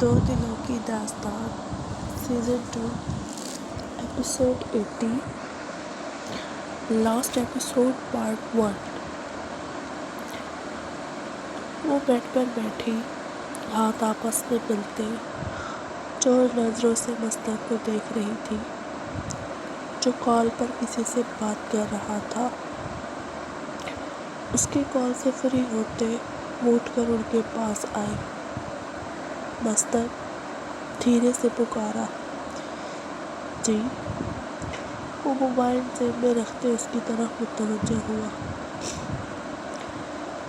دو دنوں کی داستان season 2 episode 80 last episode part 1۔ وہ بیڈ پر بیٹھی ہاتھ آپس میں ملتے چور نظروں سے مستر کو دیکھ رہی تھی جو کال پر کسی سے بات کر رہا تھا۔ اس کے کال سے فری ہوتے وہ اٹھ کر ان کے پاس آئی۔ مستر دھیرے سے پکارا، جی۔ وہ موبائل جیب میں رکھتے اس کی طرف متوجہ ہوا۔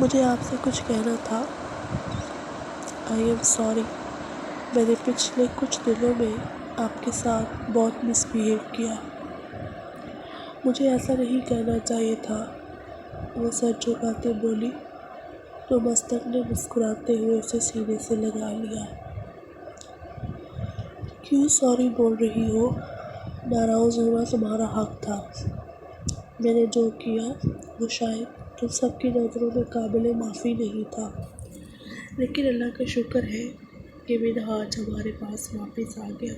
مجھے آپ سے کچھ کہنا تھا۔ آئی ایم سوری، میں نے پچھلے کچھ دنوں میں آپ کے ساتھ بہت مس بیہیو کیا۔ مجھے ایسا نہیں کرنا چاہیے تھا، وہ سر جھکاتے بولی تو مستر نے مسکراتے ہوئے اسے سینے سے لگا لیا۔ کیوں سوری بول رہی ہو؟ ناراض ہونا تمہارا حق تھا۔ میں نے جو کیا وہ شاید تم سب کی نظروں میں قابل معافی نہیں تھا، لیکن اللہ کا شکر ہے کہ منہاج ہمارے پاس واپس آ گیا۔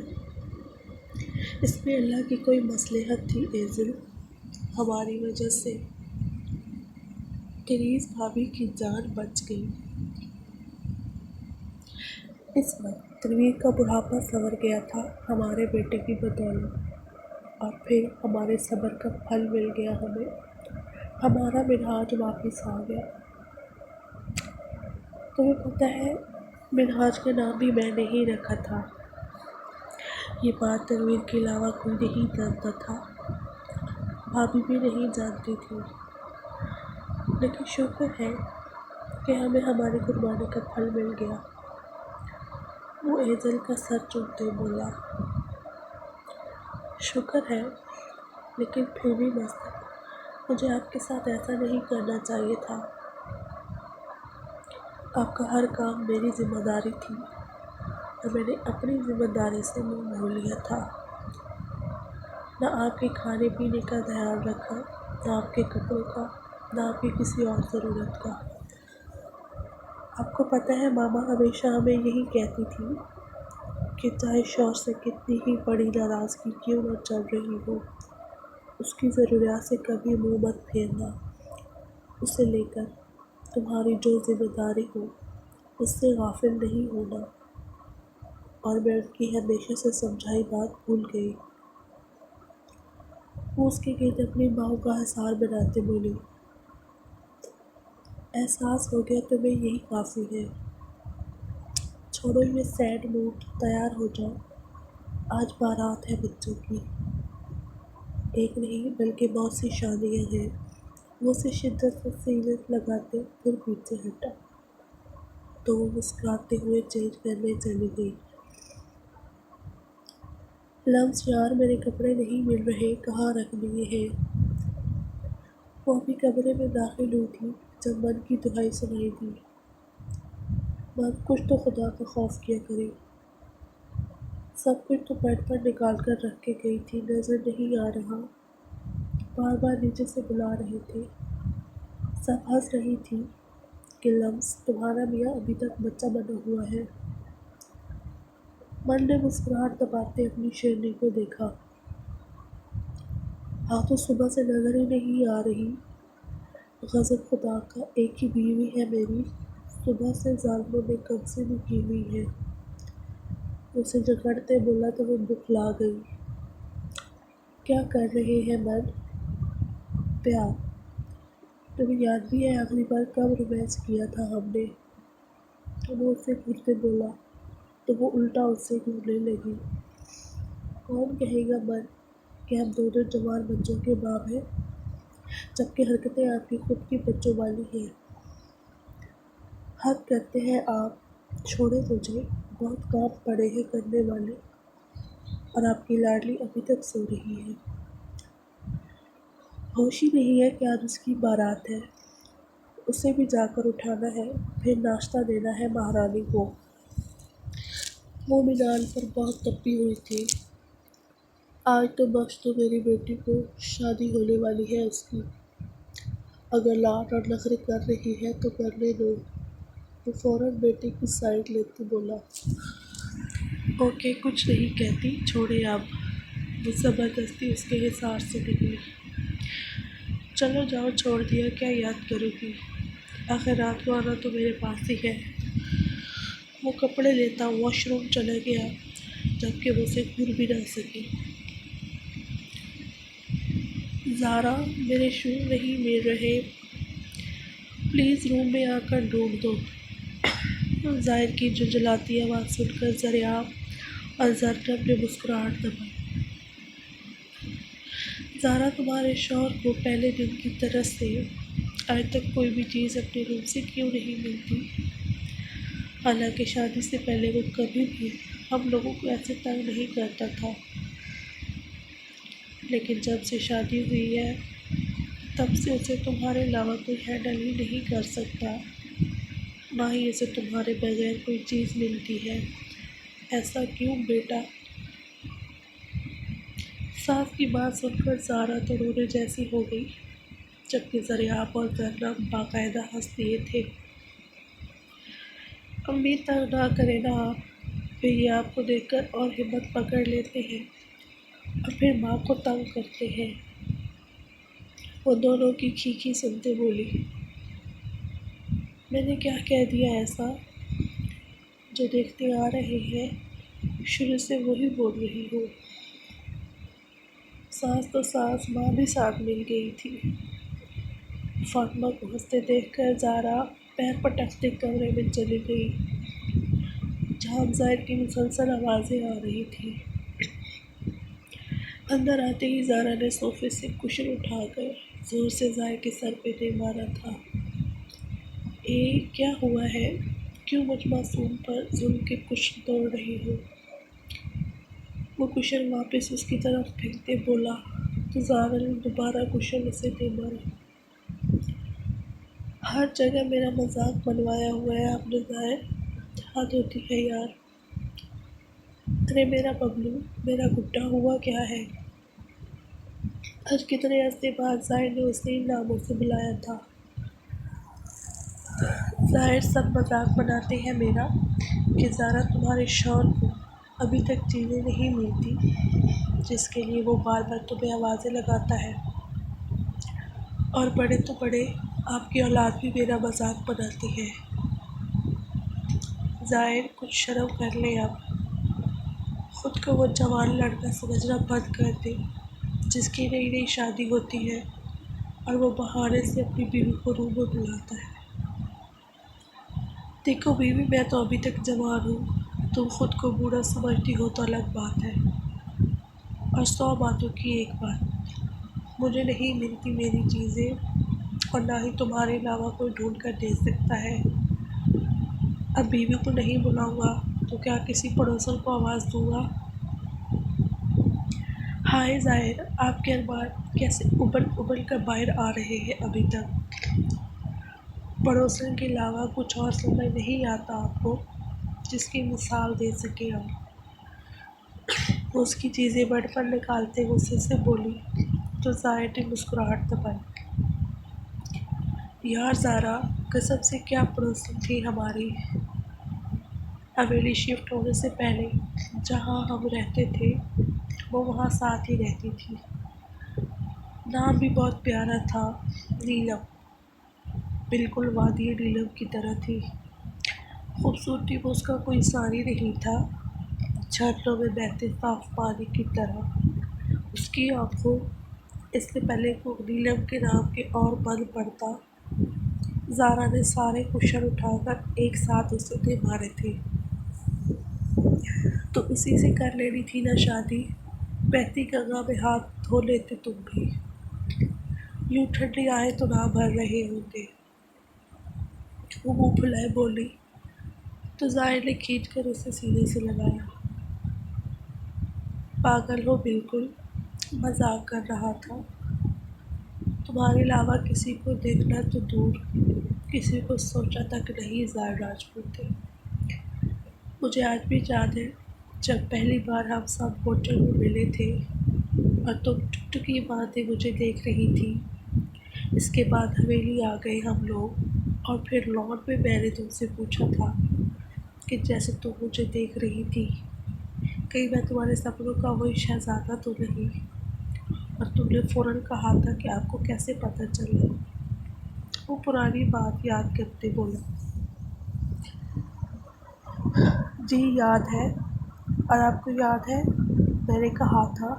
اس میں اللہ کی کوئی مصلحت تھی ایزل۔ ہماری وجہ سے کریز بھابھی کی جان بچ گئی۔ اس وقت تنویر کا بڑھاپا سنور گیا تھا ہمارے بیٹے کی بدولت، اور پھر ہمارے صبر کا پھل مل گیا ہمیں۔ ہمارا منہاج واپس آ گیا۔ تمہیں پتہ ہے منہاج کا نام بھی میں نے ہی رکھا تھا۔ یہ بات تنویر کے علاوہ کوئی نہیں جانتا تھا، بھابھی بھی نہیں جانتی تھی، لیکن شکر ہے کہ ہمیں ہماری قربانی کا پھل مل گیا۔ وہ ایزل کا سر چومتے بولا، شکر ہے، لیکن پھر بھی مستر، مجھے آپ کے ساتھ ایسا نہیں کرنا چاہیے تھا۔ آپ کا ہر کام میری ذمہ داری تھی، اور میں نے اپنی ذمہ داری سے منہ موڑ لیا تھا۔ نہ آپ کے کھانے پینے کا خیال رکھا، نہ آپ کے کپڑوں کا، نہ آپ کی کسی اور ضرورت کا۔ آپ کو پتہ ہے ماما ہمیشہ ہمیں یہی کہتی تھی کہ چاہے شوہر سے کتنی ہی بڑی ناراضگی کیوں نہ چل رہی ہو، اس کی ضروریات سے کبھی منہ مت پھیرنا۔ اسے لے کر تمہاری جو ذمہ داری ہو اس سے غافل نہیں ہونا۔ اور میں ان کی ہمیشہ سے سمجھائی بات بھول گئی۔ وہ اس کے گرد اپنی باہوں کا حصار بناتے بولی، احساس ہو گیا تمہیں یہی کافی ہے۔ چھوڑو یہ سیڈ موڈ، تیار ہو جاؤ، آج بارات ہے بچوں کی۔ ایک نہیں بلکہ بہت سی شادیاں ہیں۔ وہ اسے شدت سے سینے لگاتے پھر پیچھے ہٹا تو وہ مسکراتے ہوئے چینج کرنے چلی گئی۔ لمس یار، میرے کپڑے نہیں مل رہے، کہاں رکھ دیے ہیں؟ وہ ابھی کمرے میں داخل ہوئی تھی جب من کی دہائی سنائی دی، من کچھ تو خدا کا خوف کیا کرے۔ سب کچھ تو بیڈ پر نکال کر رکھ کے گئی تھی، نظر نہیں آ رہا، بار بار نیچے سے بلا رہے تھے۔ سب ہنس رہی تھی کہ لمس، تمہارا میاں ابھی تک بچہ بنا ہوا ہے۔ من نے مسکراہٹ دباتے اپنی شیرنی کو دیکھا۔ ہاں تو صبح سے نظر ہی نہیں آ رہی۔ غضب خدا کا، ایک ہی بیوی ہے میری، صبح سے ظالموں نے کب سے بھی کی ہوئی ہے۔ اسے جکڑتے بولا تو وہ بکھلا گئی۔ کیا کر رہے ہیں من؟ پیار۔ تمہیں یاد بھی ہے آخری بار کب رومانس کیا تھا ہم نے؟ وہ اسے گھورتے بولا تو وہ الٹا اس سے گھورنے لگی۔ کون کہے گا من کہ ہم دونوں جوان بچوں کے باپ ہیں، جبکہ حرکتیں آپ کی خود کی بچوں والی ہیں۔ حد کرتے ہیں آپ، چھوڑیں مجھے، بہت کام پڑے ہیں کرنے والے، اور آپ کی لاڈلی ابھی تک سو رہی ہے۔ ہوش ہی نہیں ہے کہ آج اس کی بارات ہے، اسے بھی جا کر اٹھانا ہے، پھر ناشتہ دینا ہے مہارانی کو۔ وہ مینال پر بہت تپی ہوئی تھی۔ آج تو بخش دو میری بیٹی کو، شادی ہونے والی ہے اس کی۔ اگر لاڈ اور نخرے کر رہی ہے تو کرنے دو۔ وہ فوراً بیٹے کی سائیڈ لیتے بولا، اوکے کچھ نہیں کہتی، چھوڑے اب۔ وہ زبردستی اس کے حصار سے نکلی۔ چلو جاؤ، چھوڑ دیا، کیا یاد کرو گی؟ آخر رات کو آنا تو میرے پاس ہی ہے۔ وہ کپڑے لیتا واش روم چلا گیا، جبکہ وہ اسے گھور بھی نہ سکی۔ زارا، میرے شو نہیں مل رہے، پلیز روم میں آ کر ڈھونڈ دو۔ ظاہر کی جھنجھلاتی آواز سن کر زریاب اور زر نے اپنی مسکراہٹ دبائی۔ زارا، تمہارے شوہر کو پہلے دن کی طرح سے آج تک کوئی بھی چیز اپنے روم سے کیوں نہیں ملتی؟ حالانکہ شادی سے پہلے وہ کبھی بھی ہم لوگوں کو ایسے تنگ نہیں کرتا تھا، لیکن جب سے شادی ہوئی ہے تب سے اسے تمہارے علاوہ کوئی ہینڈل ہی نہیں کر سکتا، نہ ہی اسے تمہارے بغیر کوئی چیز ملتی ہے۔ ایسا کیوں بیٹا؟ ساس کی بات سن کر زارا تو رونے جیسی ہو گئی، جبکہ زریاب اور زرنب باقاعدہ ہنس دیے تھے۔ امی تنگ نہ کریں نا آپ، پھر یہ آپ کو دیکھ کر اور ہمت پکڑ لیتے ہیں اور پھر ماں کو تنگ کرتے ہیں۔ وہ دونوں کی کھیکھی سنتے بولی، میں نے کیا کہہ دیا ایسا؟ جو دیکھتے آ رہے ہیں شروع سے وہی بول رہی ہوں۔ ساس تو ساس، ماں بھی ساتھ مل گئی تھی۔ فاطمہ کو ہنستے دیکھ کر زارا پیر پٹکتے کمرے میں چلی گئی، جہاں ظاہر کی مسلسل آوازیں آ رہی تھیں۔ اندر آتے ہی زارا نے صوفے سے کشن اٹھا کر زور سے ظاہر کے سر پہ دے مارا تھا۔ کیا ہوا ہے؟ کیوں مجھ معصوم پر ظلم کے کشن توڑ رہی ہو؟ وہ کشن واپس اس کی طرف پھینکتے بولا تو زارا نے دوبارہ کشن اسے دے مارا۔ ہر جگہ میرا مذاق بنوایا ہوا ہے آپ نے ظاہر، حد ہوتی ہے یار۔ ارے میرا ببلو، میرا گڈا، ہوا کیا ہے؟ آج کتنے عرصے بعد ظاہر نے اسے ان ناموں سے بلایا تھا۔ ظاہر سب مذاق بناتے ہیں میرا کہ زارا تمہارے شوہر کو ابھی تک چیزیں نہیں ملتی جس کے لیے وہ بار بار تمہیں آوازیں لگاتا ہے، اور بڑے تو بڑے آپ کی اولاد بھی میرا مذاق بناتی ہے۔ ظاہر کچھ شرم کر لے اب، خود کو وہ جوان لڑکا سمجھنا بند کر دے جس کی نئی نئی شادی ہوتی ہے اور وہ بہانے سے اپنی بیوی کو روم میں بلاتا ہے۔ دیکھو بیوی، میں تو ابھی تک جوان ہوں، تم خود کو بوڑھا سمجھتی ہو تو الگ بات ہے، اور 100 باتوں کی ایک بات، مجھے نہیں ملتی میری چیزیں اور نہ ہی تمہارے علاوہ کوئی ڈھونڈ کر دے سکتا ہے۔ اب بیوی کو نہیں بلاؤں گا تو کیا کسی پڑوسن کو آواز دوں گا؟ ہائے ظاہر، آپ کے ارمان کیسے ابل ابل کر باہر آ رہے ہیں ابھی تک۔ پڑوسن کے علاوہ کچھ اور سمجھ نہیں آتا آپ کو جس کی مثال دے سکے آپ؟ وہ اس کی چیزیں بڑھ پر نکالتے غصے سے بولی تو ظاہر نے مسکراہٹ دبائی۔ یار زارا، قسم سے کیا پڑوسن تھی ہماری! حویلی شفٹ ہونے سے پہلے جہاں ہم رہتے تھے وہ وہاں ساتھ ہی رہتی تھی۔ نام بھی بہت پیارا تھا، نیلم، بالکل وادی نیلم کی طرح تھی۔ خوبصورتی میں اس کا کوئی ثانی نہیں تھا، جھرنوں میں بہتے صاف پانی کی طرح اس کی آنکھوں۔ اس سے پہلے وہ نیلم کے نام کے اور بند پڑتا، زارا نے سارے کشن اٹھا کر ایک ساتھ اسے دے مارے تھے۔ تو اسی سے کر لینی تھی نا شادی، بہتی گنگا میں ہاتھ دھو لیتے تم بھی، یوں ٹھنڈی آہیں تو نہ بھر رہے ہوتے۔ وہ منہ پھلائے بولی تو ظاہر نے کھینچ کر اسے سینے سے لگایا۔ پاگل ہو بالکل، مذاق کر رہا تھا، تمہارے علاوہ کسی کو دیکھنا تو دور، کسی کو سوچا تک نہیں ظاہر راجپوت۔ مجھے آج بھی یاد ہے جب پہلی بار ہم سب ہوٹل میں ملے تھے اور تم ٹکٹکی باندھے مجھے دیکھ رہی تھی۔ اس کے بعد حویلی آ گئے ہم لوگ، اور پھر لان میں میں نے تم سے پوچھا تھا کہ جیسے تم مجھے دیکھ رہی تھی کہیں میں تمہارے سپنوں کا وہی شہزادہ تو نہیں؟ اور تم نے فوراً کہا تھا کہ آپ کو کیسے پتہ چلا؟ وہ پرانی بات یاد کرتے بولا، جی یاد ہے۔ اور آپ کو یاد ہے میں نے کہا تھا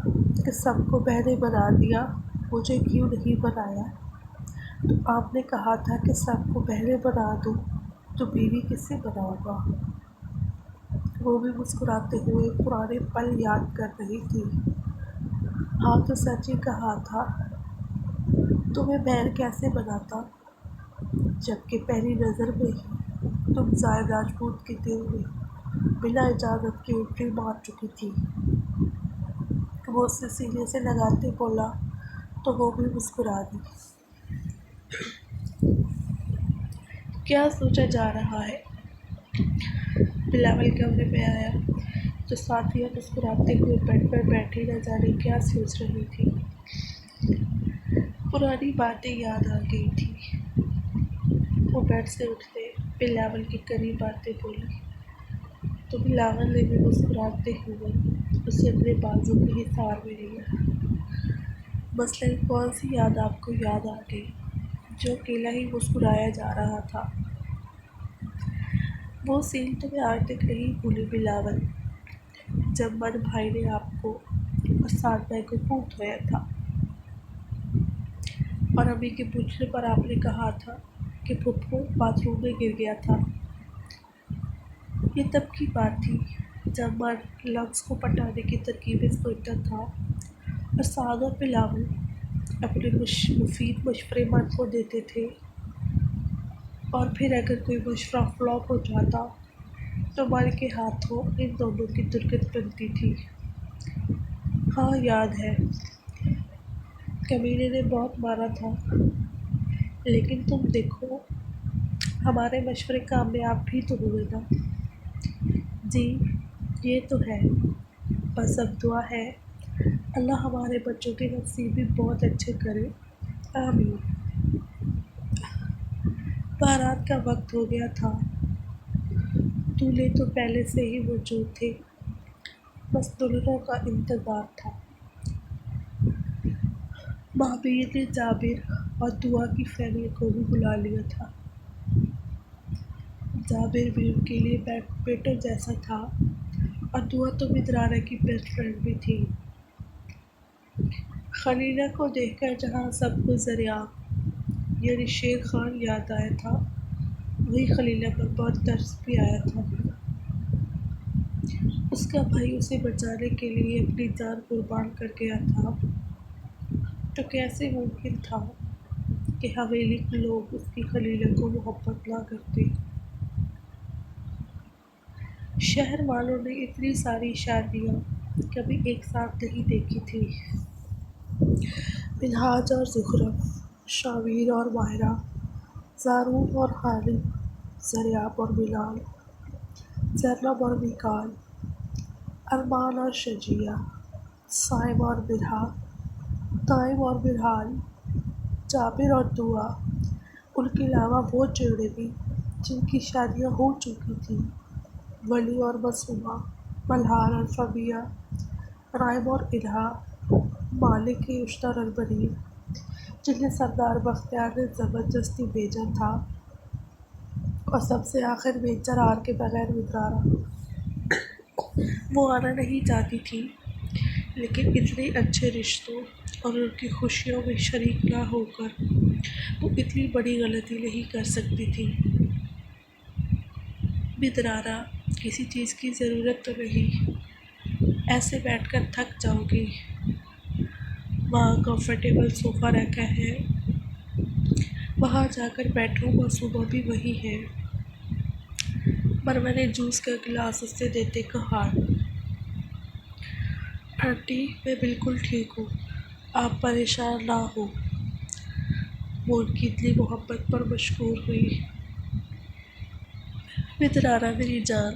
کہ سب کو بہنیں بنا دیا، مجھے کیوں نہیں بنایا؟ تو آپ نے کہا تھا کہ سب کو بہنیں بنا دوں تو بیوی کس سے بناؤں گا؟ وہ بھی مسکراتے ہوئے پرانے پل یاد کر رہی تھی۔ ہاں تو سچ ہی کہا تھا، تمہیں بہن کیسے بناتا جبکہ پہلی نظر میں ہی تم زائد راجپوت کے دل میں بنا اجازت کے انٹری مار چکی تھی۔ وہ اسے سینے سے لگاتے بولا تو وہ بھی مسکرا دی۔ کیا سوچا جا رہا ہے؟ بلاول کمرے میں آیا تو ساتھیاں مسکراتے ہوئے بیڈ پر بیٹھی نہ جانے کیا سوچ رہی تھی۔ پرانی باتیں یاد آ گئی تھی۔ وہ بیڈ سے اٹھتے بلاول کے قریب آتے بولی تو بلاول نے بھی مسکراتے ہوئے اسے اپنے بازو کے حصار میں لیا۔ مثلاً کون سی یاد آپ کو یاد آ گئی؟ جو اکیلا ہی مسکرایا جا رہا تھا۔ وہ سین تمہیں آج تک نہیں بھولی بلاول، جب من بھائی نے آپ کو اور سادھنا کو خوب دھویا تھا اور امی کے پوچھنے پر آپ نے کہا تھا کہ پھپھو باتھ روم میں گر گیا تھا۔ یہ تب کی بات تھی جب من لفظ کو پٹانے کی ترکیبیں سوچتا تھا اور سعد اور بلاول اپنے مفید مشورے من کو دیتے تھے، اور پھر اگر کوئی مشورہ فلاپ ہو جاتا تو من کے ہاتھوں ان دونوں کی درگت بنتی تھی۔ ہاں یاد ہے، کمینے نے بہت مارا تھا، لیکن تم دیکھو ہمارے مشورے کامیاب بھی تو ہوئے نا۔ جی یہ تو ہے، بس اب دعا ہے اللہ ہمارے بچوں کے نصیب بھی بہت اچھے کرے، آمین۔ بارات کا وقت ہو گیا تھا، دولہے تو پہلے سے ہی موجود تھے، بس دلہنوں کا انتظار تھا۔ مہابیر نے جابر اور دعا کی فیملی کو بھی بلا لیا تھا۔ جابر بھی ان کے لیے بیٹوں جیسا تھا اور دعا تو مدرارہ کی بیسٹ فرینڈ بھی تھی۔ خلیلہ کو دیکھ کر جہاں سب کو ذریعہ یعنی شیر خان یاد آیا تھا، وہیں خلیلہ پر بہت ترس بھی آیا تھا۔ اس کا بھائی اسے بچانے کے لیے اپنی جان قربان کر گیا تھا، تو کیسے ممکن تھا کہ حویلی کے لوگ اس کی خلیلہ کو محبت نہ کرتے؟ شہر والوں نے اتنی ساری شادیاں کبھی ایک ساتھ نہیں دیکھی تھی۔ منہاج اور زخرف، شاویر اور ماہرہ، زارون اور خالد، زریاب اور بلال، زینب اور میکال، ارمان اور شجیع، صائم اور برہا، تائم اور برحان، جابر اور دعا، ان کے علاوہ وہ جوڑے بھی جن کی شادیاں ہو چکی تھیں، ولی اور معصومہ، ملہار اور فبیہ، رائم اور الہا، مالک کے اشتر اور بریر، جنہیں سردار بختیار نے زبردستی بھیجا تھا، اور سب سے آخر میں جرار کے بغیر مدرارہ۔ وہ آنا نہیں چاہتی تھی، لیکن اتنے اچھے رشتوں اور ان کی خوشیوں میں شریک نہ ہو کر وہ اتنی بڑی غلطی نہیں کر سکتی تھی۔ مدرارہ کسی چیز کی ضرورت تو نہیں، ایسے بیٹھ کر تھک جاؤ گی، وہاں کمفرٹیبل صوفہ رکھا ہے، وہاں جا کر بیٹھو، معصومہ بھی وہی ہے۔ مروا نے جوس کا گلاس اسے دیتے کہا، آنٹی میں بالکل ٹھیک ہوں، آپ پریشان نہ ہوں۔ وہ ان کی اتنی محبت پر مشکور ہوئی۔ مدرارہ میری جان،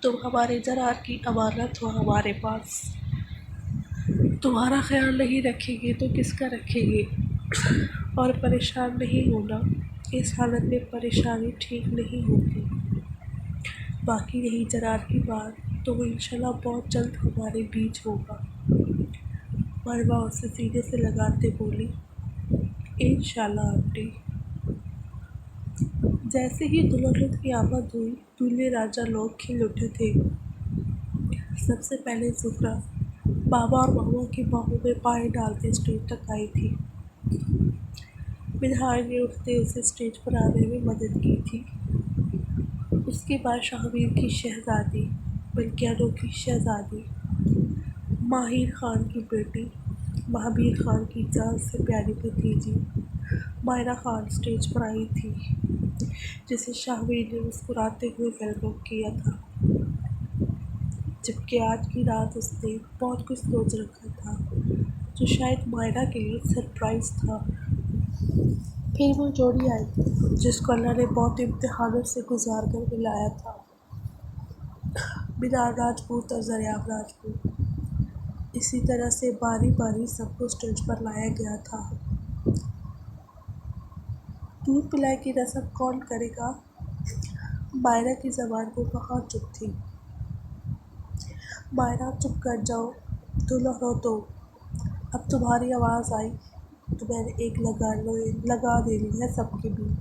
تم ہمارے جرار کی امانت ہو ہمارے پاس، تمہارا خیال نہیں رکھیں گے تو کس کا رکھیں گے؟ اور پریشان نہیں ہونا، اس حالت میں پریشانی ٹھیک نہیں ہوتی۔ باقی رہی جرار کی بات، تو وہ انشاءاللہ بہت جلد ہمارے بیچ ہوگا۔ مروہ اسے سینے سے لگاتے بولی، انشاءاللہ آنٹی۔ جیسے ہی دلہن کی آمد ہوئی، دولہے راجا لوگ کھل اٹھے تھے۔ سب سے پہلے زہرہ بابا اور ماما کی باہوں میں پائے ڈالتے اسٹیج تک آئی تھی۔ مدحت نے اٹھتے اسے اسٹیج پر آنے میں مدد کی تھی۔ اس کے بعد شاہویر کی شہزادی، بلقیانو کی شہزادی، ماہر خان کی بیٹی، مہابیر خان کی جان سے پیاری بھتیجی مائرہ خان اسٹیج پر آئی تھی، جسے شاہویر نے مسکراتے ہوئے ویلکم کیا تھا، جبکہ آج کی رات اس نے بہت کچھ سوچ رکھا تھا جو شاید مائرہ کے لیے سرپرائز تھا۔ پھر وہ جوڑی آئی جس کو اللہ نے بہت امتحانوں سے گزار کر ملایا تھا، منال راجپوت اور زریاب راجپوت۔ اسی طرح سے باری باری سب کو اسٹیج پر لایا گیا تھا۔ دودھ پلانے کی رسم کون کرے گا؟ مائرہ کی زبان کو کہاں چپ تھی۔ مائرہ چپ کر جاؤ، دلہنوں تو اب تمہاری آواز آئی تو میں نے ایک لگا دینی ہے سب کے بیچ۔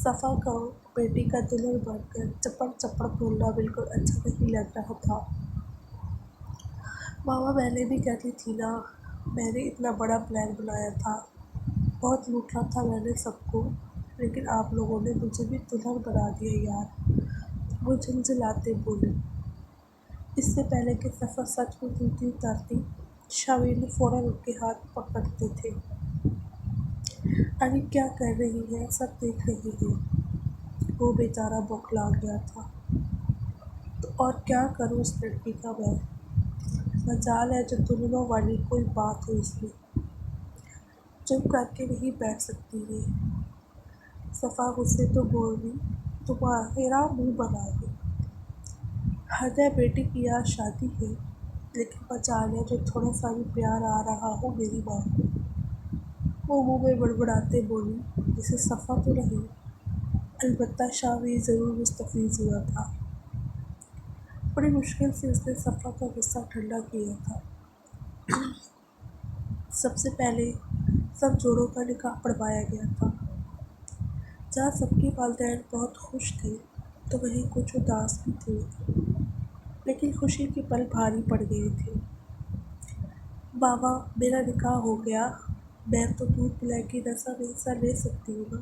صفا کو بیٹی کا دلہن بن کر چپڑ چپڑ بولنا بالکل اچھا نہیں لگ رہا تھا۔ ماما میں بھی کہتی تھی نا، میں نے اتنا بڑا پلان بنایا تھا، بہت لوٹا تھا میں نے سب کو، لیکن آپ لوگوں نے مجھے بھی دلہن بنا دیا یار، وہ جھنجھلاتے بولی۔ اس سے پہلے کہ صفا سچ میں جوتی اتارتی، شاہویر نے فوراً ان کے ہاتھ پکڑتے تھے۔ ارے کیا کر رہی ہے، سب دیکھ رہے ہیں۔ وہ بیچارہ بوکھلا گیا تھا۔ تو اور کیا کروں اس لڑکی کا میں، مجال ہے جو دلہنوں والی کوئی بات ہو اس میں، چپ کر کے نہیں بیٹھ سکتی یہ۔ صفا غصے تو بولی، تمہارا منہ بنا دے، حد ہے بیٹی کی آج شادی ہے، لیکن مجال ہے جو تھوڑا سا بھی پیار آ رہا ہو میری ماں کو۔ وہ منہ میں بڑبڑاتے بولی، جسے صفا تو نہیں، البتہ شاہویر ضرور مستفیض ہوا تھا۔ بڑی مشکل سے اس نے صفا کا غصہ ٹھنڈا کیا تھا۔ سب سے پہلے سب جوڑوں کا نکاح پڑھوایا گیا تھا۔ جہاں سب کے والدین بہت خوش تھے تو وہیں کچھ اداس بھی تھے، لیکن خوشی کے پل بھاری پڑ گئے تھے۔ بابا میرا نکاح ہو گیا، میں تو دودھ پلانے کی رسم میں حصہ لے سکتی ہوں نا؟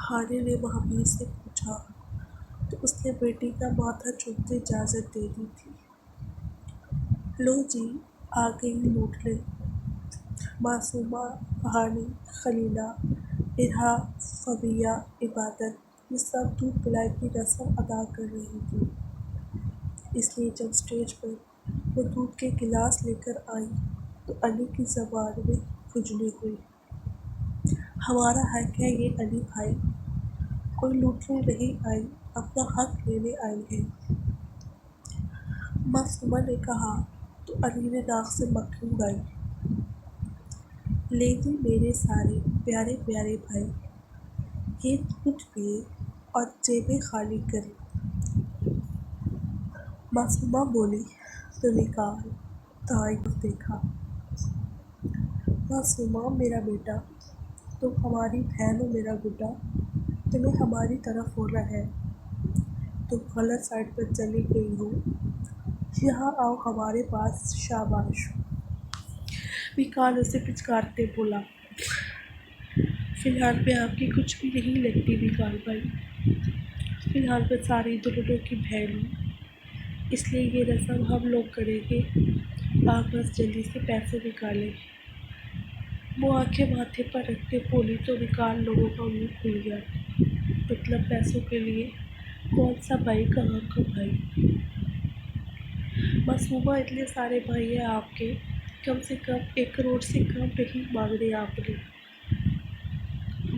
ہانے نے مہابیر سے پوچھا تو اس نے بیٹی کا ماتھا چومتے اجازت دے دی تھی۔ لو جی آ گئی لوٹنے۔ معصومہ، ہانی، خلیلہ، ارہا، فبیہ، عبادت، یہ سب دودھ پلانے کی رسم ادا کر رہی تھی، اس لیے جب اسٹیج پر وہ دودھ کے گلاس لے کر آئیں تو علی کی زبان میں کھجلی ہوئی۔ ہمارا حق ہے یہ علی بھائی، کوئی لوٹنے نہیں آئی، اپنا حق لینے آئی ہیں۔ معصومہ نے کہا تو علی نے ناک سے مکھی اڑائی۔ لے جی میرے سارے پیارے پیارے بھائی، یہ دودھ پیے اور جیبیں خالی کریں۔ معصومہ بولی تو نکال دائیں طرف دیکھا۔ معصومہ میرا بیٹا، تم ہماری بہن ہو میرا گڈا، تمہیں ہماری طرف ہونا ہے، تم غلط سائڈ پر چلی گئی ہو، یہاں آؤ ہمارے پاس، شاباش۔ وقال اسے پچکارتے بولا، فی الحال میں آپ کی کچھ بھی نہیں لگتی وقال بھائی، فی الحال میں ساری دلہنوں کی بہن ہوں، اس لیے یہ رسم ہم لوگ کریں گے، آپ بس جلدی سے پیسے نکالیں۔ وہ آنکھیں ماتھے پر رکھتے بولی تو وقال لوگوں کا منہ کھل گیا، مطلب پیسوں کے لیے کون سا بھائی کہاں کا بھائی؟ معصومہ اتنے سارے بھائی ہیں آپ کے، کم سے کم 1 کروڑ سے کم نہیں مانگنے آپ نے۔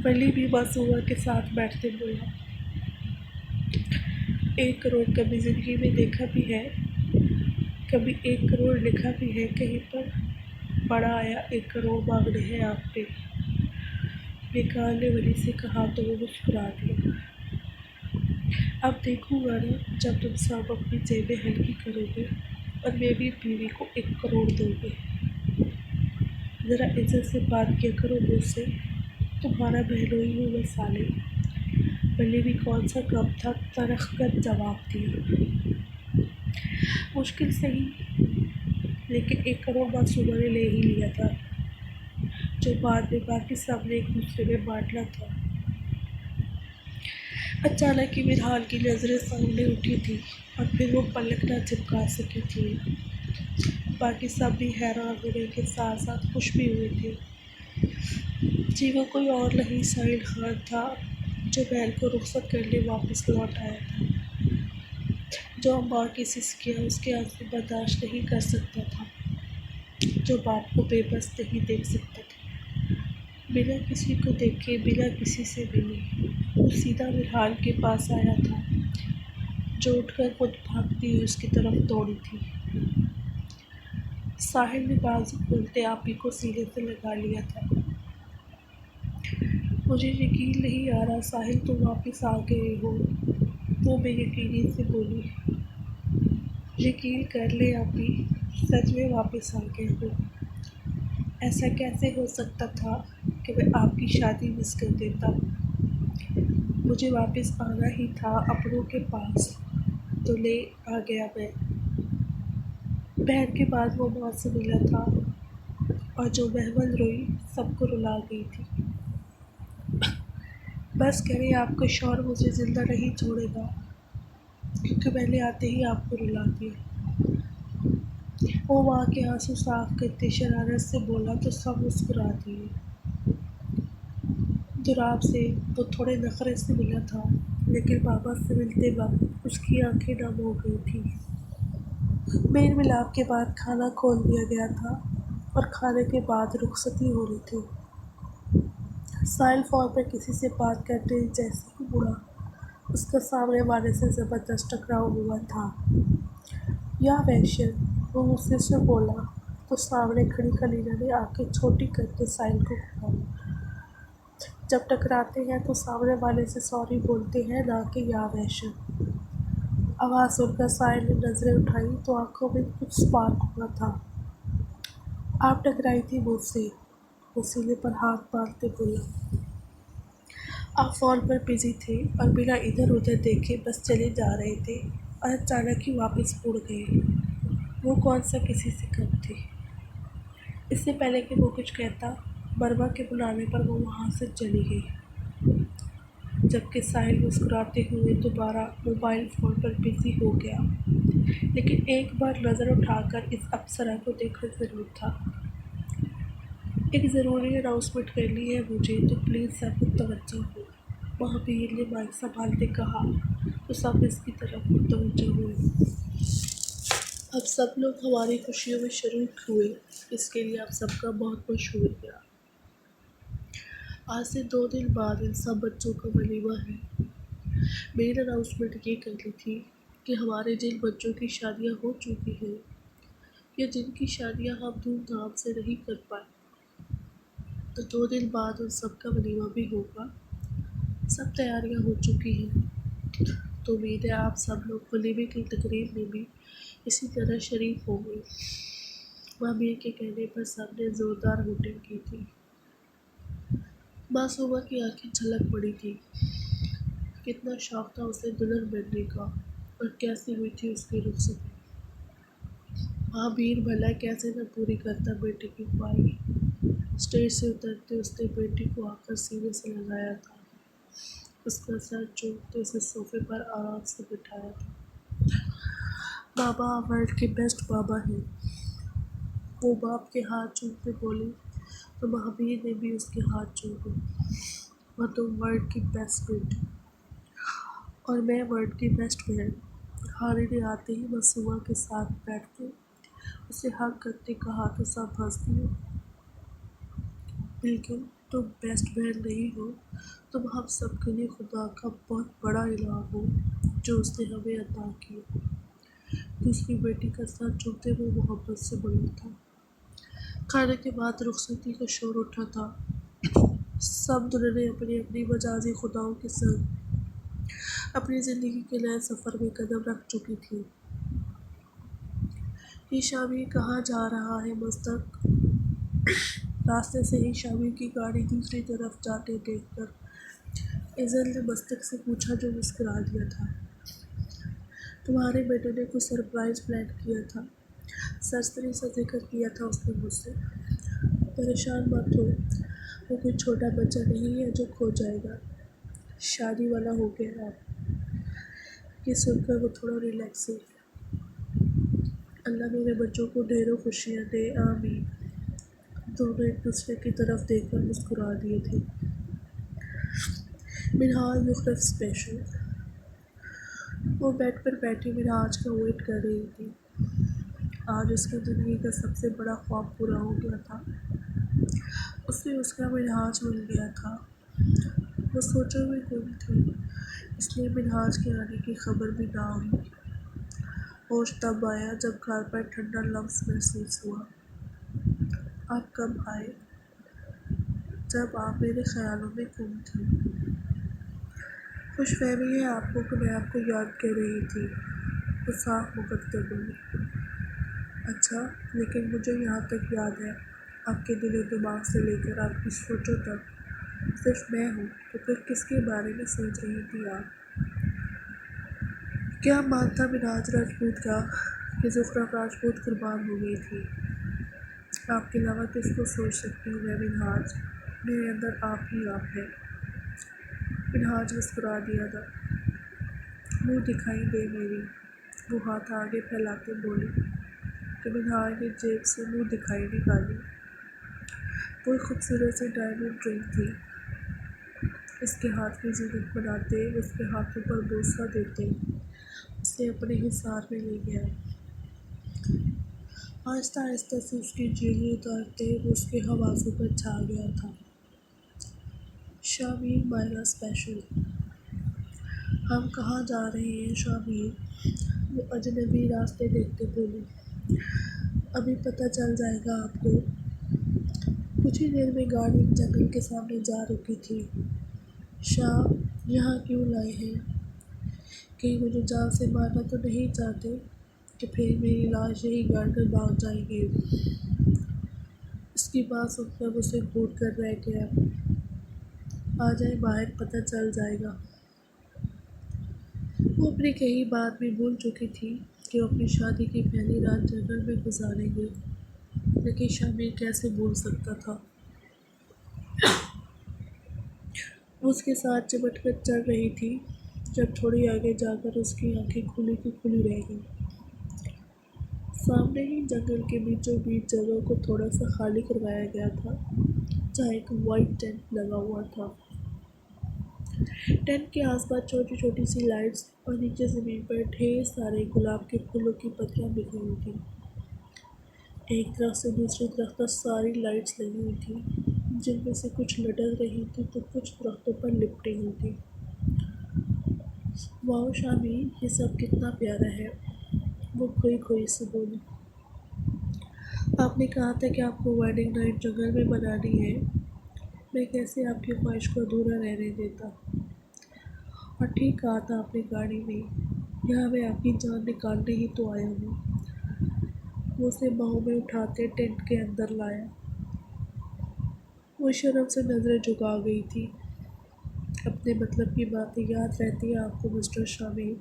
ولی بھی معصومہ کے ساتھ بیٹھتے بولا، 1 کروڑ کبھی زندگی میں دیکھا بھی ہے؟ کبھی 1 کروڑ لکھا بھی ہے کہیں پر؟ بڑا آیا 1 کروڑ مانگنے ہیں آپ نے۔ وقال نے ولی سے کہا تو وہ مسکرا دیا۔ اب دیکھوں گا نا جب تم سب اپنی جیبیں ہلکی کرو گے اور میری بیوی کو 1 کروڑ دو گے۔ ذرا عزت سے بات کیا کرو مجھ سے، تمہارا بہنوئی ہوں میں سالم۔ بھلے بھی کون سا کم تھا، ترخ کر جواب دیا۔ مشکل سہی، لیکن 1 کروڑ معصومہ نے لے ہی لیا تھا، جو بعد میں باقی سب نے ایک دوسرے میں بانٹنا تھا۔ اچانک ہی مرحال کی نظریں سامنے اٹھی تھی اور پھر وہ پلک نہ جھپکا سکی تھی۔ باقی سب بھی حیران ہونے کے ساتھ ساتھ خوش بھی ہوئے تھے۔ جی وہ کوئی اور نہیں ساحل خان تھا، جو بہن کو رخصت کرنے واپس لوٹ آیا تھا، جو ماں کی سسکیاں اس کے آنسو برداشت نہیں کر سکتا تھا، جو باپ کو بے بس نہیں دیکھ سکتا تھا۔ بنا کسی کو دیکھے، بنا کسی سے ملے، وہ سیدھا مرحال کے پاس آیا تھا، جو اٹھ کر خود بھاگتی ہوئی اس کی طرف دوڑی تھی۔ ساحل نے بازو کھولتے آپی کو سینے سے لگا لیا تھا۔ مجھے یقین نہیں آ رہا ساحل تم واپس آ گئے ہو، وہ بے یقینی سے بولی۔ یقین کر لیں آپی، سچ میں واپس آ گئے ہو۔ ایسا کیسے ہو سکتا تھا کہ میں آپ کی شادی مس کر دیتا؟ مجھے واپس آنا ہی تھا اپنوں کے پاس، تو لے آ گیا میں۔ بہن کے بعد وہ ماں سے ملا تھا، اور جو محمل روئی سب کو رلا گئی تھی۔ بس کریں آپ کا شوہر مجھے زندہ نہیں چھوڑے گا، کیونکہ میں نے آتے ہی آپ کو رلا دیا۔ وہ ماں کے آنسو صاف کرتے شرارت سے بولا تو سب مسکرا دیے۔ دوراب سے وہ تھوڑے نخرے سے ملا تھا، لیکن بابا سے ملتے وقت اس کی آنکھیں نم ہو گئی تھیں۔ میل ملاپ کے بعد کھانا کھول دیا گیا تھا اور کھانے کے بعد رخصتی ہو رہی تھی۔ ساحل فون پر کسی سے بات کرنے جیسے ہی مڑا، اس کا سامنے والے سے زبردست ٹکراؤ ہوا تھا۔ یا وحشت، وہ غصے سے بولا تو سامنے کھڑی خلیلہ نے آنکھیں چھوٹی کر کے ساحل کو گھوما۔ جب ٹکراتے ہیں تو سامنے والے سے سوری بولتے ہیں، نہ کہ یا وحشت۔ آواز سن کر ساحل نے نظریں اٹھائیں تو آنکھوں میں کچھ اسپارک ہوا تھا۔ آپ ٹکرائی تھی مجھ سے، وہ سینے پر ہاتھ باندھتے بولا۔ آپ فون پر بزی تھے اور بنا ادھر ادھر دیکھے بس چلے جا رہے تھے اور اچانک ہی واپس مڑ گئے۔ وہ کون سا کسی سے کم تھے؟ اس سے پہلے کہ وہ کچھ کہتا، مروا کے بلانے پر وہ وہاں سے چلی گئی، جبکہ ساحل مسکراتے ہوئے دوبارہ موبائل فون پر بزی ہو گیا۔ لیکن ایک بار نظر اٹھا کر اس اپسرا کو دیکھا ضرور تھا۔ ایک ضروری اناؤنسمنٹ کرنی ہے مجھے، تو پلیز سب کو توجہ ہو، مہابیر نے مائک سنبھالتے کہا تو سب اس کی طرف متوجہ ہوئے۔ اب سب لوگ ہماری خوشیوں میں شریک ہوئے، اس کے لیے آپ سب کا بہت بہت شکریہ۔ آج سے 2 دن بعد ان سب بچوں کا ولیمہ ہے۔ مین اناؤنسمنٹ یہ کرنی تھی کہ ہمارے جن بچوں کی شادیاں ہو چکی ہیں یا جن کی شادیاں ہم دھوم دھام سے نہیں کر پائے، تو 2 دن بعد ان سب کا ولیمہ بھی ہوگا۔ سب تیاریاں ہو چکی ہیں، تو امید ہے آپ سب لوگ ولیمے کی تقریب میں بھی اسی طرح شریک ہوں گے۔ مہابیر کے کہنے پر سب نے زوردار ہوٹنگ کی تھی۔ معصومہ کی آنکھیں چھلک پڑی تھیں۔ کتنا شوق تھا اسے دلہن بننے کا، اور کیسی ہوئی تھی اس کی رخصتی۔ مہابیر بھلا کیسے نہ پوری کرتا بیٹے کی خواہش۔ اسٹیج سے اترتے اس نے بیٹی کو آ کر سینے سے لگایا تھا، اس کا سر چومتے اسے صوفے پر آرام سے بٹھایا تھا۔ بابا آپ ورلڈ کے بیسٹ بابا ہیں، وہ باپ کے ہاتھ چومتے بولی تو مہابیر نے بھی اس کے ہاتھ چومے۔ اور تم ورلڈ کی بیسٹ بیٹی، اور میں ورلڈ کی بیسٹ بہن۔ ہانی نے آتے ہی معصومہ کے ساتھ بیٹھتے اسے ہگ کرتے کہا تو سب ہنس دیے۔ بالکل، تم بیسٹ بہن نہیں ہو، تم ہم سب کے لیے خدا کا بہت بڑا انعام ہو جو اس نے ہمیں عطا کیا۔ دوسری بیٹی کا سر چومتے وہ محبت سے بولا تھا۔ کھانے کے بعد رخصتی کا شور اٹھا تھا۔ سب دلہنیں اپنی اپنی مجازی خداؤں کے سنگ اپنی زندگی کے نئے سفر میں قدم رکھ چکی تھی۔ یہ شامیر کہاں جا رہا ہے مستق؟ راستے سے ہی شامیر کی گاڑی دوسری طرف جاتے دیکھ کر ایزل نے مستق سے پوچھا جو مسکرا دیا تھا۔ تمہارے بیٹے نے کچھ سرپرائز پلان کیا تھا، سرسری سا ذکر کیا تھا اس نے مجھ سے۔ پریشان مت ہو، وہ کوئی چھوٹا بچہ نہیں ہے جو کھو جائے گا، شادی والا ہو گیا ہے۔ یہ سن کر وہ تھوڑا ریلیکس ہوئی۔ اللہ میرے بچوں کو ڈھیروں خوشیاں دے، آمین۔ دونوں ایک دوسرے کی طرف دیکھ کر مسکرا دیے تھے۔ منہاج مخلف اسپیشل۔ وہ بیڈ پر بیٹھی منہاج کا ویٹ کر رہی تھی۔ آج اس کی زندگی کا سب سے بڑا خواب پورا ہو گیا تھا۔ اسے اس کا منہاج مل گیا تھا۔ وہ سوچوں میں گم تھی، اس لیے منہاج کے آنے کی خبر بھی نہ ہوئی۔ ہوش تب آیا جب گھر پر ٹھنڈا لمس محسوس ہوا۔ آپ کب آئے؟ جب آپ میرے خیالوں میں گم تھی۔ خوش فہمی ہے آپ کو کہ میں آپ کو یاد کر رہی تھی، وہ صاف مکر کر بولی۔ اچھا، لیکن مجھے یہاں تک یاد ہے، آپ کے دل و دماغ سے لے کر آپ کی سوچوں تک صرف میں ہوں، تو پھر کس کے بارے میں سوچ رہی تھی آپ؟ کیا مان تھا منہاج راجپوت کا کہ زہرہ راجپوت قربان ہو گئی تھی؟ آپ کے علاوہ کس کو سوچ سکتی ہوں میں منہاج؟ میرے اندر آپ ہی آپ ہے۔ منہاج مسکرا دیا تھا۔ منہ دکھائی دے میری، وہ ہاتھ آگے پھیلاتے بولی کہ منہاج نے جیب سے منہ دکھائی نکالی۔ وہ ایک خوبصورت سی ڈائمنڈ رنگ تھی۔ اس کے ہاتھ کی زینت بناتے، اس کے ہاتھوں پر بوسہ دیتے اسے اپنے حصار میں لے گیا۔ آہستہ آہستہ سے اس کی جیلیں اتارتے وہ اس کے حواسوں پر چھا گیا تھا۔ شامیر مائرہ اسپیشل۔ ہم کہاں جا رہے ہیں شامیر؟ وہ اجنبی راستے دیکھتے بولی۔ ابھی پتہ چل جائے گا آپ کو۔ کچھ ہی دیر میں گاڑی جنگل کے سامنے جا رکی تھی۔ شاہ، یہاں کیوں لائے ہیں؟ کہیں مجھے جان سے مارنا تو نہیں چاہتے کہ پھر میری لاش یہی گاڑ کر بھاگ جائیں گے؟ اس کی بات سن کر اسے گھوٹ کر رہ گیا۔ آ جائیں باہر، پتہ چل جائے گا۔ وہ اپنی کہی بات بھی بھول چکی تھی کہ وہ اپنی شادی کی پہلی رات جنگل میں گزاریں گے، لیکن شامیر کیسے بھول سکتا تھا؟ وہ اس کے ساتھ چمٹ کر چل رہی تھی جب تھوڑی آگے جا کر اس کی آنکھیں کھلی کی کھلی رہ گئیں۔ سامنے ہی جنگل کے بیچوں بیچ جگہ کو تھوڑا سا خالی کروایا گیا تھا، جہاں ایک وائٹ ٹینٹ لگا ہوا تھا۔ ٹینٹ کے آس پاس چھوٹی چھوٹی سی لائٹس اور نیچے زمین پر ڈھیر سارے گلاب کے پھولوں کی پتیاں بکھری ہوئی تھیں۔ ایک درخت سے دوسرے درخت تک ساری لائٹس لگی ہوئی تھیں، جن میں سے کچھ لٹک رہی تھیں تو کچھ درختوں پر لپٹی ہوئی تھیں۔ واؤ شامیر، یہ سب کتنا پیارا ہے، وہ کھوئی کھوئی سے بولی۔ آپ نے کہا تھا کہ آپ کو ویڈنگ نائٹ جنگل میں منانی ہے، میں کیسے آپ کی خواہش کو ادھورا رہنے دیتا؟ اور ٹھیک کہا تھا آپ نے گاڑی میں، یہاں میں آپ کی جان نکالنے ہی تو آیا ہوں۔ وہ اسے باہوں میں اٹھاتے ٹینٹ کے اندر لایا۔ وہ شرم سے نظریں جھکا گئی تھی۔ اپنے مطلب کی باتیں یاد رہتی ہیں آپ کو مسٹر شامیر؟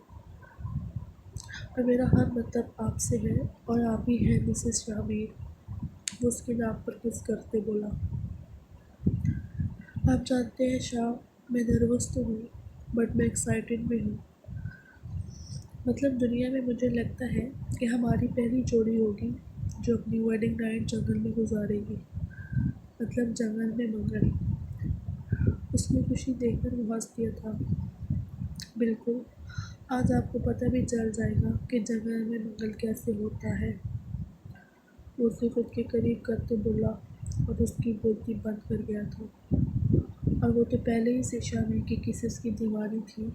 اور میرا ہر مطلب آپ سے ہے اور آپ ہی ہیں مسز شامیر، وہ اس کے نام پر کس کرتے بولا۔ آپ جانتے ہیں شاہ، میں نروس تو ہوں بٹ میں ایکسائٹڈ بھی ہوں۔ مطلب دنیا میں مجھے لگتا ہے کہ ہماری پہلی جوڑی ہوگی جو اپنی ویڈنگ نائٹ جنگل میں گزارے گی، مطلب جنگل میں منگل۔ اس میں خوشی دیکھ کر وہ ہنس دیا تھا۔ بالکل، آج آپ کو پتہ بھی چل جائے گا کہ جنگل میں منگل کیسے ہوتا ہے، وہ اسے خود کے قریب کرتے بولا اور اس کی بولتی بند کر گیا تھا۔ اور وہ تو پہلے ہی سے شامیر کی کسز کی دیوانی تھی۔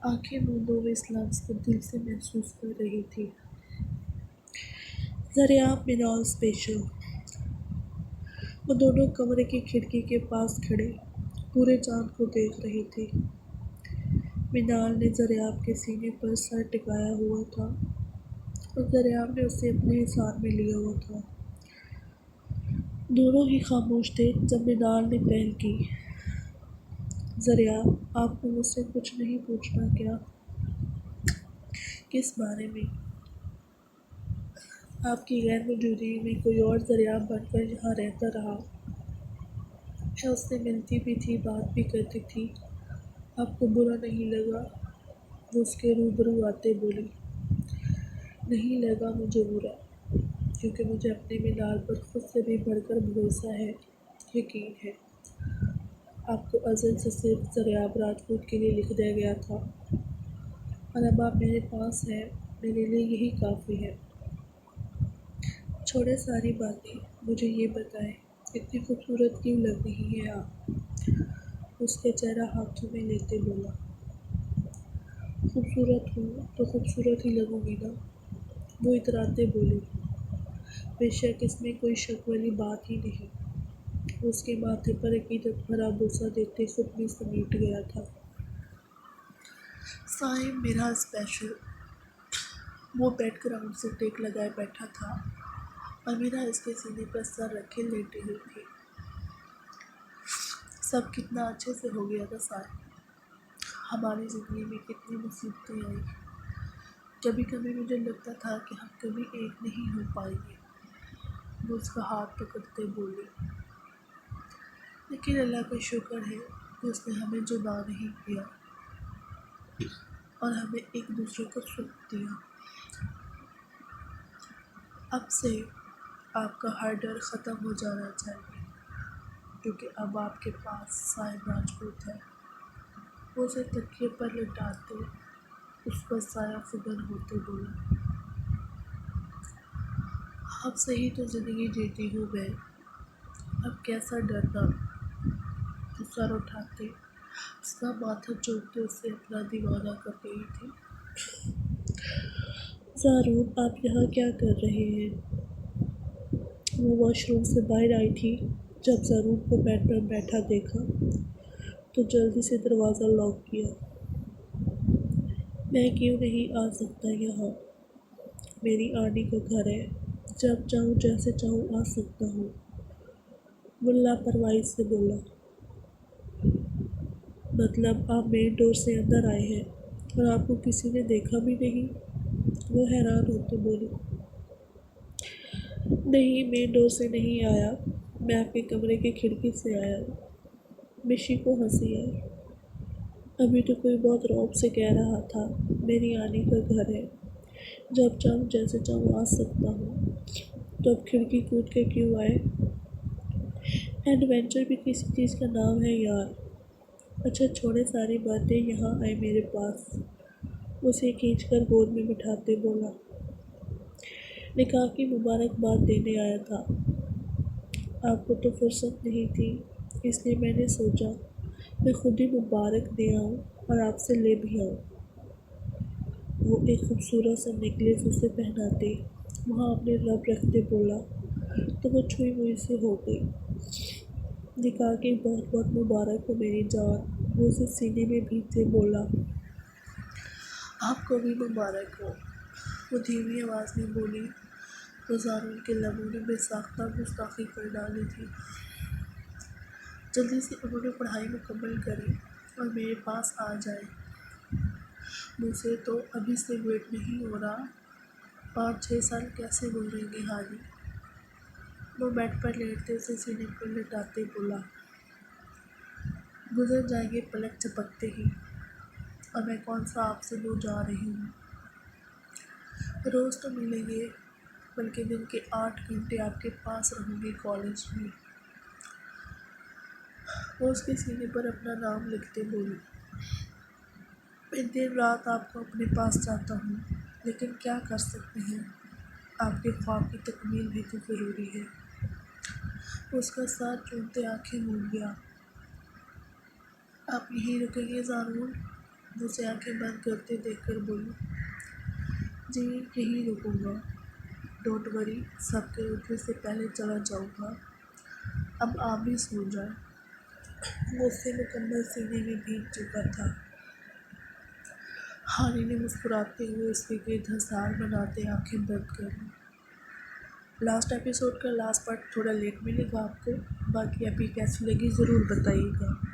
آنکھیں موندے ہوئے اس لمس کو دل سے محسوس کر رہی تھی۔ دریافت منال اسپیشل۔ وہ دونوں کمرے کی کھڑکی کے پاس کھڑے پورے چاند کو دیکھ رہی تھی۔ منال نے زریاب کے سینے پر سر ٹکایا ہوا تھا اور زریاب نے اسے اپنے حصار میں لیا ہوا تھا۔ دونوں ہی خاموش تھے جب منال نے پہل کی۔ زریاب، آپ کو مجھ سے کچھ نہیں پوچھنا کیا؟ کس بارے میں؟ آپ کی غیر موجودگی میں کوئی اور زریاب بن کر یہاں رہتا رہا۔ میں اس سے ملتی بھی تھی، بات بھی کرتی تھی۔ آپ کو برا نہیں لگا؟ وہ اس کے روبرو آتے بولی۔ نہیں لگا مجھے برا، کیونکہ مجھے اپنے منال پر خود سے بھی بڑھ کر بھروسہ ہے، یقین ہے۔ آپ کو ازل سے صرف زریاب راجپوت کے لیے لکھ دیا گیا تھا، اور اب آپ میرے پاس ہیں، میرے لیے یہی کافی ہے۔ چھوڑے ساری باتیں، مجھے یہ بتائیں، اتنی خوبصورت کیوں لگ رہی ہے آپ؟ اس کے چہرہ ہاتھوں میں لیتے بولا۔ خوبصورت ہوں تو خوبصورت ہی لگوں گی نا، وہ اتراتے بولی۔ بے شک اس میں کوئی شک والی بات ہی نہیں۔ وہ اس کے ماتھے پر عقیدت بھرا بوسہ دیتے خود میں سمیٹ گیا تھا۔ صائب میرا اسپیشل، وہ بیک گراؤنڈ سے ٹیک لگائے بیٹھا تھا اور میرا اس کے سینے پر سر رکھے لیٹی ہوئی تھی۔ سب کتنا اچھے سے ہو گیا تھا صائب، ہماری زندگی میں کتنی مصیبتیں آئی، کبھی کبھی مجھے لگتا تھا کہ ہم کبھی ایک نہیں ہو پائیں گے۔ وہ اس کا ہاتھ پکڑتے بولی۔ لیکن اللہ کا شکر ہے کہ اس نے ہمیں جدا نہیں کیا اور ہمیں ایک دوسرے کو سکھ دیا۔ اب سے آپ کا ہر ڈر ختم ہو جانا چاہیے، کیونکہ اب آپ کے پاس صائب راجپوت ہے۔ وہ اسے تکیے پر لٹاتے اس پر سایہ فگن ہوتے بولا۔ اب سے ہی تو زندگی جیتی ہوں میں، اب کیسا ڈرنا؟ وہ سر اٹھاتے اس کا ماتھا چومتے اسے اپنا دیوانہ کر رہی تھی۔ زارون آپ یہاں کیا کر رہے ہیں؟ وہ واش روم سے باہر آئی تھی۔ جب زارون کو بیڈ پر بیٹھا دیکھا تو جلدی سے دروازہ لاک کیا۔ میں کیوں نہیں آ سکتا یہاں؟ میری آنے کا گھر ہے، جب چاہوں جیسے چاہوں آ سکتا ہوں۔ وہ لاپرواہی سے بولا۔ مطلب آپ مین ڈور سے اندر آئے ہیں اور آپ کو کسی نے دیکھا بھی نہیں؟ وہ حیران ہوتے بولی۔ نہیں، مین ڈور سے نہیں آیا، میں آپ کے کمرے کی کھڑکی سے آیا۔ مشی کو ہنسی آئی۔ ابھی تو کوئی بہت رعب سے کہہ رہا تھا میری آنے کا گھر ہے، جب چاہوں جیسے چاہوں آ سکتا ہوں، تو اب کھڑکی کود کے کیوں آئے؟ ایڈونچر بھی کسی چیز کا نام ہے یار۔ اچھا چھوڑے ساری باتیں، یہاں آئے میرے پاس۔ اسے کھینچ کر گود میں بٹھاتے بولا۔ نکاح کی مبارکباد دینے آیا تھا، آپ کو تو فرصت نہیں تھی، اس لیے میں نے سوچا میں خود ہی مبارک دے آؤں اور آپ سے لے بھی آؤں۔ وہ ایک خوبصورت سا نیکلیس اسے پہناتے وہاں اپنے لب رکھتے بولا تو وہ چھوئی ہوئی سے ہو گئی۔ نکاح کی بہت بہت مبارک ہو میری جان، وہ اسے سینے میں بھیجتے بولا۔ آپ کو بھی مبارک ہو، وہ دھیمی آواز میں بولی تو زارون کے لبوں نے بے ساختہ گستاخی کر ڈالی تھی۔ جلدی سے انہوں نے پڑھائی مکمل کرے اور میرے پاس آ جائے، مجھ سے تو ابھی سے ویٹ نہیں ہو رہا۔ 5-6 سال کیسے گزریں گے حالی؟ وہ بیڈ پر لیٹتے اسے سینے پر لٹاتے بولا۔ گزر جائیں گے پلک جھپکتے ہی، اور میں کون سا آپ سے دور جا رہی ہوں۔ روز تو ملیں گے، بلکہ دن کے 8 گھنٹے آپ کے پاس رہوں گی کالج میں۔ وہ اس کے سینے پر اپنا نام لکھتے بولی۔ میں دن رات آپ کو اپنے پاس چاہتا ہوں، لیکن کیا کر سکتے ہیں، آپ کے خواب کی تکمیل بھی تو ضروری ہے۔ اس کا سر چومتے آنکھیں موند گیا۔ آپ یہیں رکیں گے زارون؟ وہ اسے آنکھیں بند کرتے دیکھ کر بولی۔ جی یہیں رکوں گا، ڈونٹ وری، سب کے اٹھنے سے پہلے چلا جاؤں گا، اب آپ بھی سو جائیں۔ وہ اس سے مکمل سینے میں بھیگ چکا تھا۔ ہانی نے مسکراتے ہوئے اس کے گرد ہزار بناتے آنکھیں بند کر لی۔ لاسٹ ایپیسوڈ کا لاسٹ پارٹ تھوڑا لیٹ ملے گا آپ کو، باقی ابھی کیسی لگی ضرور بتائیے گا۔